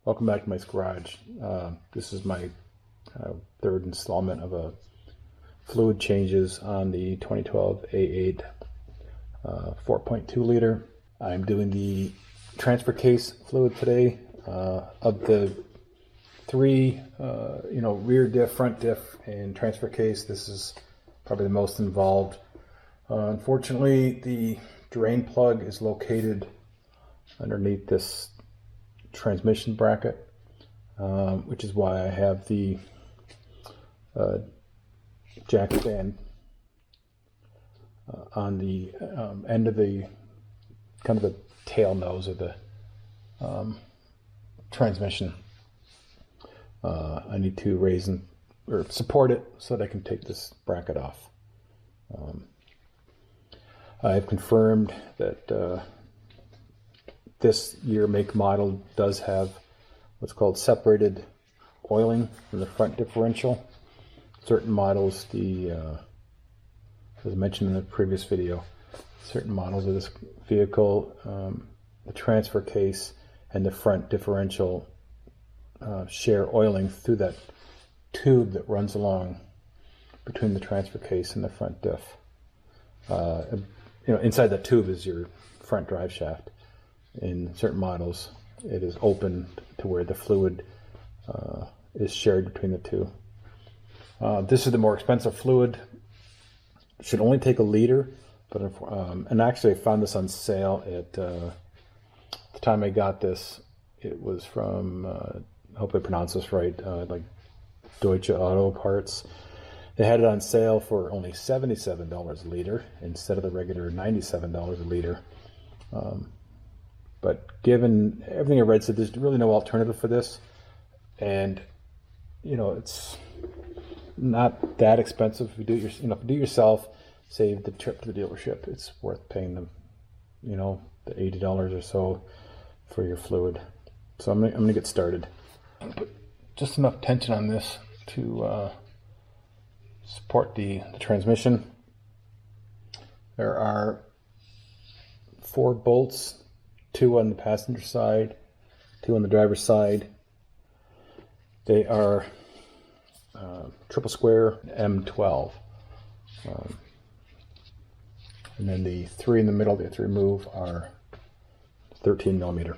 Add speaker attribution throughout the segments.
Speaker 1: Welcome back to my garage. This is my third installment of a fluid changes on the 2012 A8 4.2 liter. I'm doing the transfer case fluid today. Of the three, rear diff, front diff, and transfer case, this is probably the most involved. Unfortunately, the drain plug is located underneath this transmission bracket, which is why I have the jack stand on the end of the kind of the tail nose of the transmission. I need to raise or support it so that I can take this bracket off. I've confirmed that this year make model does have what's called separated oiling in the front differential. Certain models, as I mentioned in the previous video, certain models of this vehicle, the transfer case and the front differential share oiling through that tube that runs along between the transfer case and the front diff. Inside that tube is your front drive shaft. In certain models, it is open to where the fluid is shared between the two. This is the more expensive fluid. It should only take a liter, but and actually I found this on sale at the time I got this. It was from I hope I pronounce this right, like Deutsche Auto Parts. They had it on sale for only $77 a liter instead of the regular $97 a liter. But given everything I read, said there's really no alternative for this, and it's not that expensive. If you do it, if you do it yourself, save the trip to the dealership. It's worth paying them, the $80 or so for your fluid. So I'm gonna get started. Put just enough tension on this to support the transmission. There are 4 bolts. 2 on the passenger side, 2 on the driver's side. They are triple square M12. And then the 3 in the middle that you have to remove are 13 millimeter.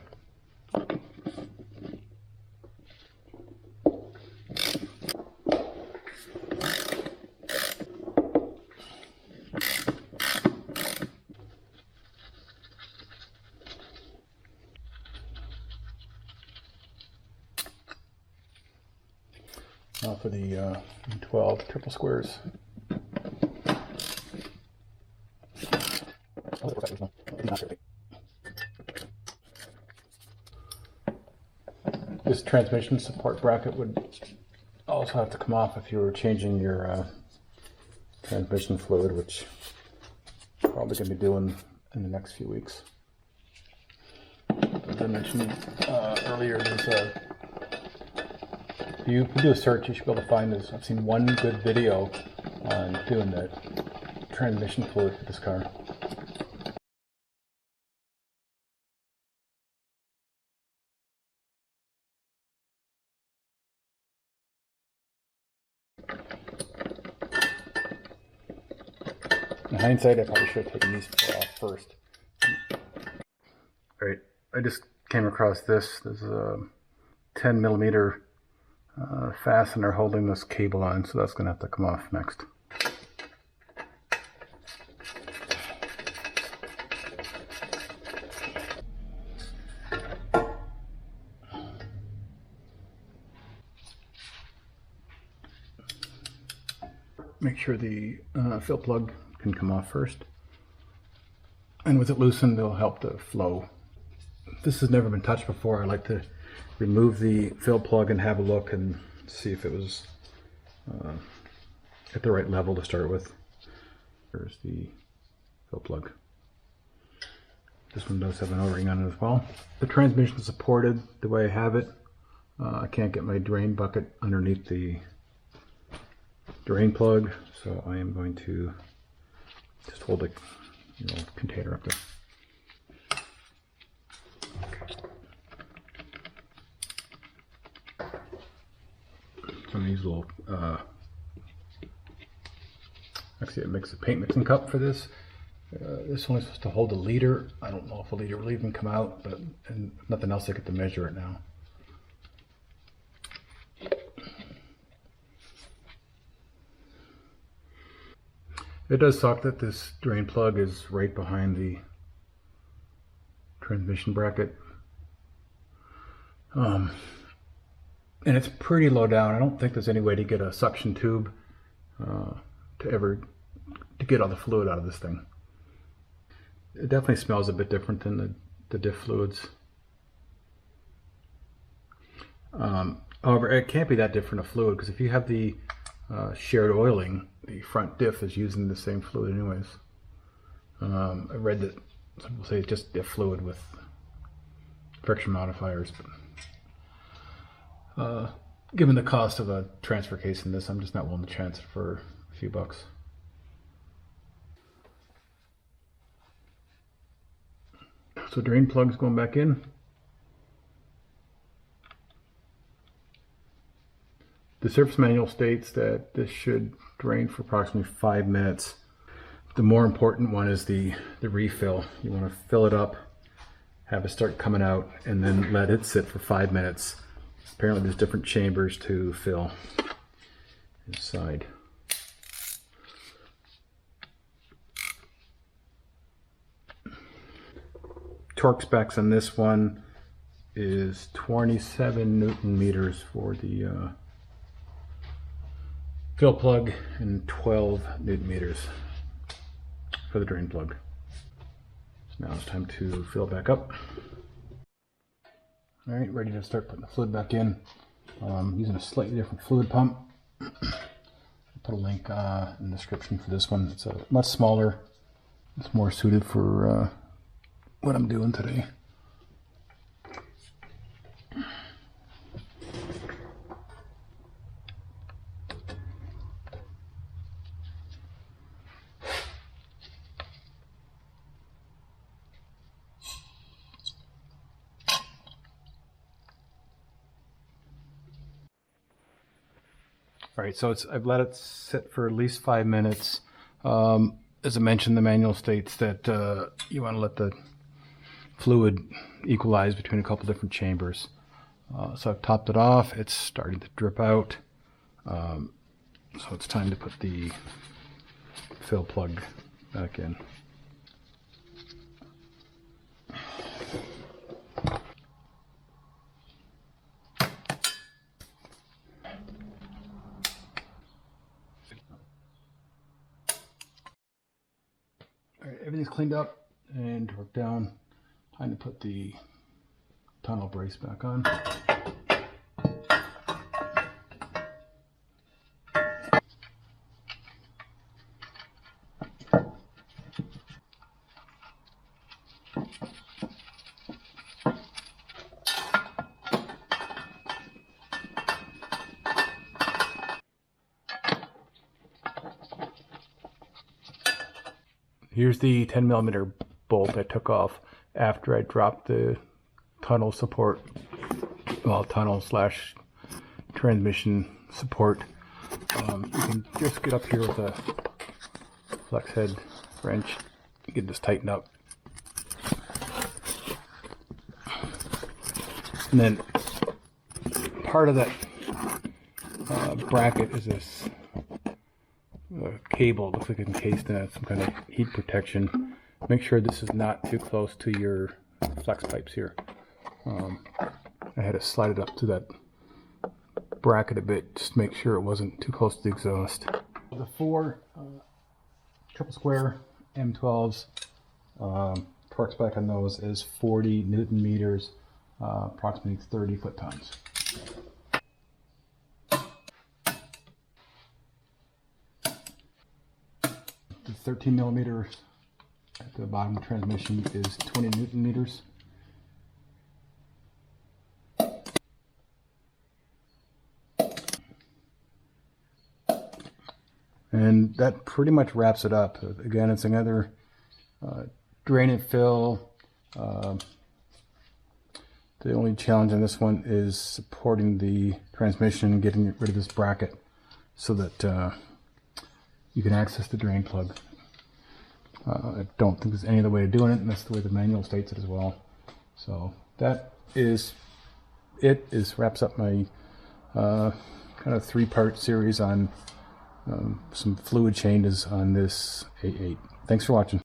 Speaker 1: Now for the 12 triple squares. This transmission support bracket would also have to come off if you were changing your transmission fluid, which I'm probably going to be doing in the next few weeks. As I mentioned earlier, there's if you do a search, you should be able to find this. I've seen one good video on doing the transmission fluid for this car. In hindsight, I probably should have taken these 4 off first. All right, I just came across this. There's a 10 millimeter fastener holding this cable on, so that's going to have to come off next. Make sure the fill plug can come off first, and with it loosened, it'll help the flow. This has never been touched before. I like to remove the fill plug and have a look and see if it was at the right level to start with. There's the fill plug. This one does have an O-ring on it as well. The transmission is supported the way I have it. I can't get my drain bucket underneath the drain plug, so I am going to just hold the container up there. I'm gonna use a little, actually a paint mixing cup for this. This one is supposed to hold a liter. I don't know if a liter will even come out, but and nothing else I get to measure it now. It does suck that this drain plug is right behind the transmission bracket. And it's pretty low down. I don't think there's any way to get a suction tube to get all the fluid out of this thing. It definitely smells a bit different than the diff fluids. However, it can't be that different a fluid, because if you have the shared oiling, the front diff is using the same fluid anyways. I read that some people say it's just diff fluid with friction modifiers. But, given the cost of a transfer case in this, I'm just not willing to transfer for a few bucks. So drain plug's going back in. The service manual states that this should drain for approximately 5 minutes. The more important one is the refill. You want to fill it up, have it start coming out, and then let it sit for 5 minutes. Apparently there's different chambers to fill inside. Torque specs on this one is 27 Newton meters for the fill plug and 12 Newton meters for the drain plug. So now it's time to fill it back up. All right, ready to start putting the fluid back in. Using a slightly different fluid pump. I'll put a link in the description for this one. It's much smaller. It's more suited for what I'm doing today. All right, so I've let it sit for at least 5 minutes. As I mentioned, the manual states that you want to let the fluid equalize between a couple different chambers. So I've topped it off. It's starting to drip out. So it's time to put the fill plug back in. All right, everything's cleaned up and torqued down. Time to put the tunnel brace back on. Here's the 10mm bolt I took off after I dropped the tunnel support, well, tunnel slash transmission support. You can just get up here with a flex head wrench, get this tightened up. And then part of that bracket is this cable. Looks like it's encased in some kind of heat protection. Make sure this is not too close to your flex pipes here. I had to slide it up to that bracket a bit just to make sure it wasn't too close to the exhaust. The 4 triple square M12s, torque spec on those is 40 Newton meters, approximately 30 foot-pounds. The 13mm at the bottom of the transmission is 20 Newton meters. And that pretty much wraps it up. Again, it's another drain and fill, The only challenge on this one is supporting the transmission and getting rid of this bracket so that you can access the drain plug. I don't think there's any other way of doing it, and that's the way the manual states it as well. So that is it. Wraps up my kind of 3-part series on some fluid changes on this A8. Thanks for watching.